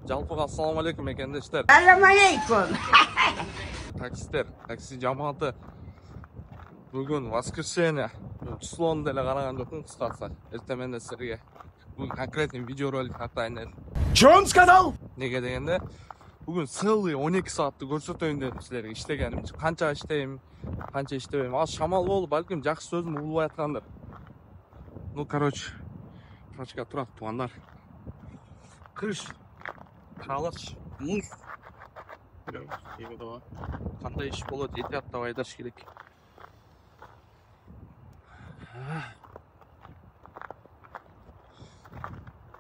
Жалпыға ассаламу алейкум экендештер. Ассаламу алейкум. Таксистер, такси жамааты. Бүгін воскресенье. Числоны деле караган жокмун кыскасы. Эртең менен силерге бүгүн конкретный видеоролик тартайын элем. Что он сказал? Неге дегенде, бүгүн целый 12 саатты көрсөтөйүн дедим силерге иштегеним. Канча иштейм, канча иштебейм. Аз шамал болуп, балким жакшы сөзүм угулбай аткандыр. Ну, короче, прачка турат туугандар. Кыш, калыш, муз. Кандай иш болот, этияттап айдаш керек.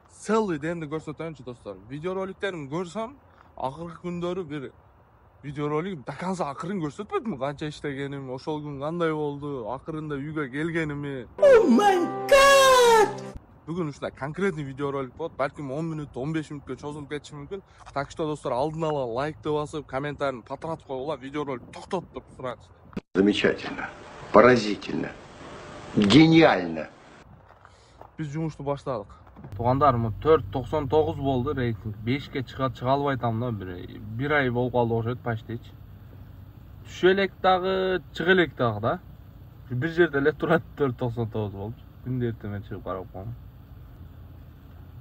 Целый денди көрсөтөйүнчү достор. Видеороликтерин көрсөм, акыркы күндөрү бир видеоролик до конца акырын көрсөтпөдүм. Канча иштегеним, ошол күн кандай болду, акырында үйгө келгеними. О май гад! Бүгүн ушундай конкретный видеоролик болот. Балким 10 мүнөт, 15 мүнөткө чозулуп кетиши мүмкүн. Так что достор, алдын ала лайкты басып, комментарийни патыратып койгула, видеоролик токтоп туруп сураңыз. Замечательно, поразительно, гениально. Биз жумушту баштадык. Туугандар, 4.99 болду рейтинг. 5ке чыга албай атам да, бир ай болуп калды окшойт почтичи. Түшө элек дагы, чыга элек дагы да. Бир жерде эле турат 4.99 болду. Күндө эртең чыгып карап коем.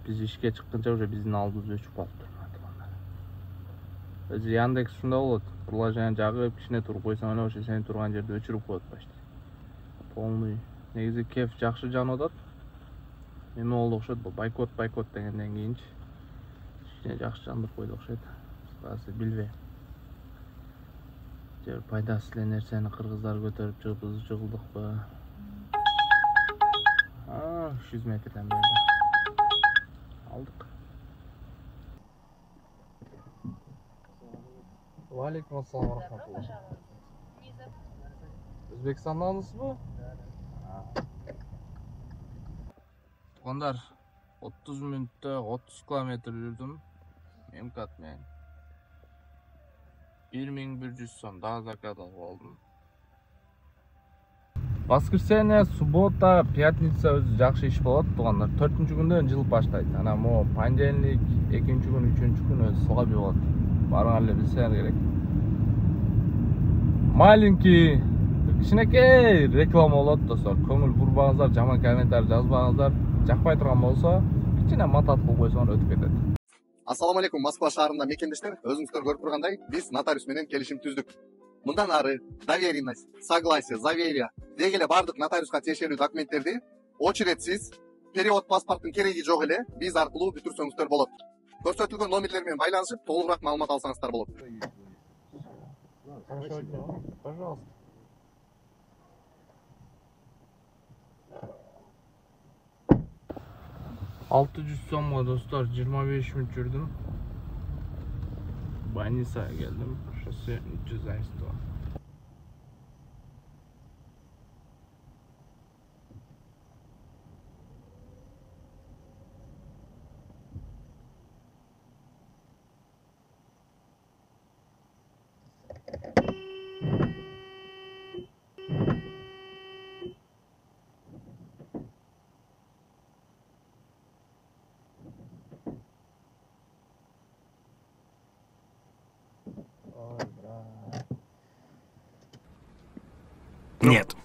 Биз ишке чыкканча уже биздин алдыбыз өчүп калыптыр. Өзү Яндекс ушундай болот. Приложение жагып, кичине туруп койсоң эле ошо сен турган жерде өчүрүп коет почти. Полный. Негизи кеф жакшы жанып атат. Эме болду окшойт, бул байкот дегенден кийинчи кичине жакшы жандырып койду окшойт. Кыскасы билбейм. Жер пайдасыз эле нерсени кыргыздар көтөрүп чыгып жыгылдыкпы? 300 метрден берди. Алдык. Валейкум ассалам рахматуллах. Өзбекстандансызбы? Туугандар, 30 мүнөттө 30 километр жүрдүм. МКАД менен. 1100 сом дагы закат алып алдым. Воскресенье, суббота, пятница өзү жакшы иш болот, туугандар. 4-күндөн жыл баштайт. Ана мо понедельник, 2-күн, 3-күн өзү слаби болот. Барыңар эле билсеңер керек. Маленький, кичинекей реклама болот достор. Көңүл бурбаңыздар, жаман комментарий жазбаңыздар. Жакпай турган болсо, кичине матат кылып койсоңор өтүп кетет. Ассаламу алейкум, Москва шаарында мекендештер. Өзүңүздөр көрүп тургандай, биз нотариус менен келишим түздүк. Мындан ары доверенность, согласие, заверие деги эле бардык нотариуска тиешелүү документтерди очередсиз, перевод паспорттун кереги жок эле биз аркылуу бүтүрсөңүздөр болот. Көрсөтүлгөн номерлер менен байланышып, толугураак маалымат алсаңыздар болот. Пожалуйста. $600 достор, 25 мүнөт жүрдүм. Больницага келдим. Шоссе 300 Нет.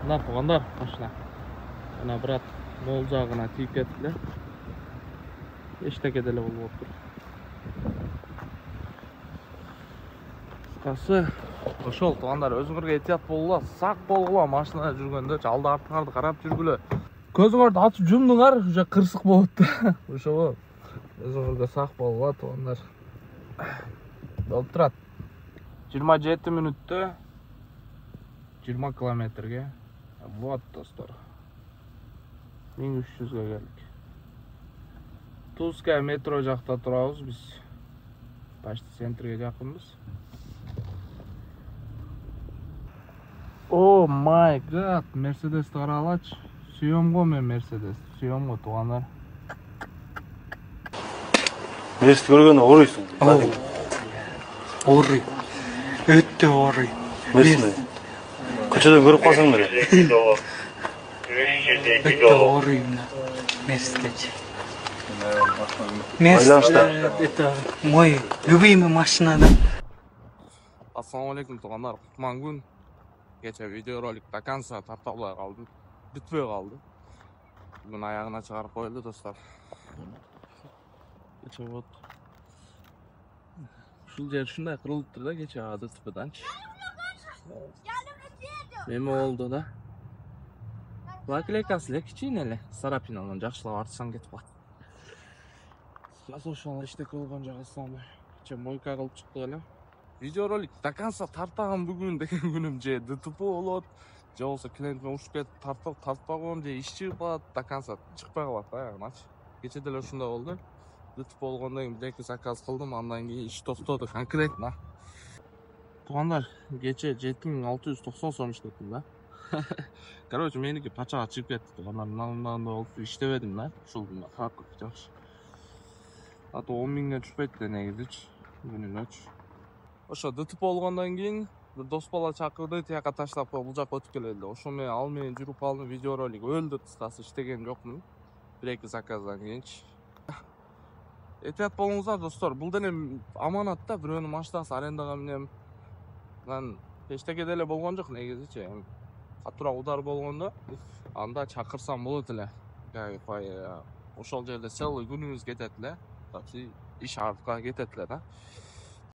Мына туугандар, машина. Ана брат мол жагына тийип кетти эле. Эчтеке деле болуп тур. Кыскасы, ошол туугандар, өзүңөргө этият болгула, сак болгула машинада жүргөндө, алды артыңарды карап жүргүлө. Көзүңөрдү ачып жумдуңар, уже кырсык болот да. Ошого өзүңөргө сак болгула туугандар. Болуп турат. 27 мүнөттө 20 kilometrге. Вот достор. 1300-ге келдік. Туская метро жақта тұрабыз біз. Почти центрге жақынбыз. О май гад, Мерседесті қаралач. Сүйем ғой мен Мерседес. Сүйем ғой туғандар. Мерседес көргенде орыйсың. Орый. Өтті орый. Мерседес. Көшеден көріп қалсаң мені. Өтті орый. Мерседес. Это мой любимый машина, да? Ассалаумалейкум туғандар, құтман күн. Кеше видеоролик до конца тартаулай қалды. Бітпей қалды. Бүгін аяғына шығарып қойылды достар. Кеше вот. Шул жер шундай қырылып тұр да кеше ДТП-дан. Меме oldu да. Наклейкасы эле кичине эле. Сарапинадан жакшылап артсаң кетип калат. Азыр ошол иштек болгон жагысам. Кече мойка кылып чыктык эле. Видеоролик до конца тартаган бүгүн деген күнүм же ДТП болот, же болсо клиентиме ушуп кетип тартпагам же иш чыгып калат, до конца чыкпай калат да ягыначы. Кече деле ушундай болду. ДТП болгондон кийин бир-эки заказ кылдым, андан кийин иш токтоду конкретно. Тугандар, кече 7690 сом иштеттим да. Короче, меники пачага чыгып кетти. Тугандар, мындай болуп иштебедим да. Ушул как жакшы. А то 10 миңге түшпөйт да негизичи. Күнүнөчү. Ошо ДТП болгондон кийин бир дос бала чакырды, тияка таштап коюп бул жака өтүп келели. Ошо менен ал менен жүрүп калдым, видеоролик өлдү, кыскасы иштеген жокмун. Бир-эки заказдан кийинчи. Этият болуңуздар достор, бул деле аманат да, бирөөнүн машинасы арендага менен. Мен эчтеке деле болгон жок негизичи. Катуура удар болгондо анда чакырсам болот эле. Ошол жерде целый күнүңүз кетет эле. Иш артка кетет эле да.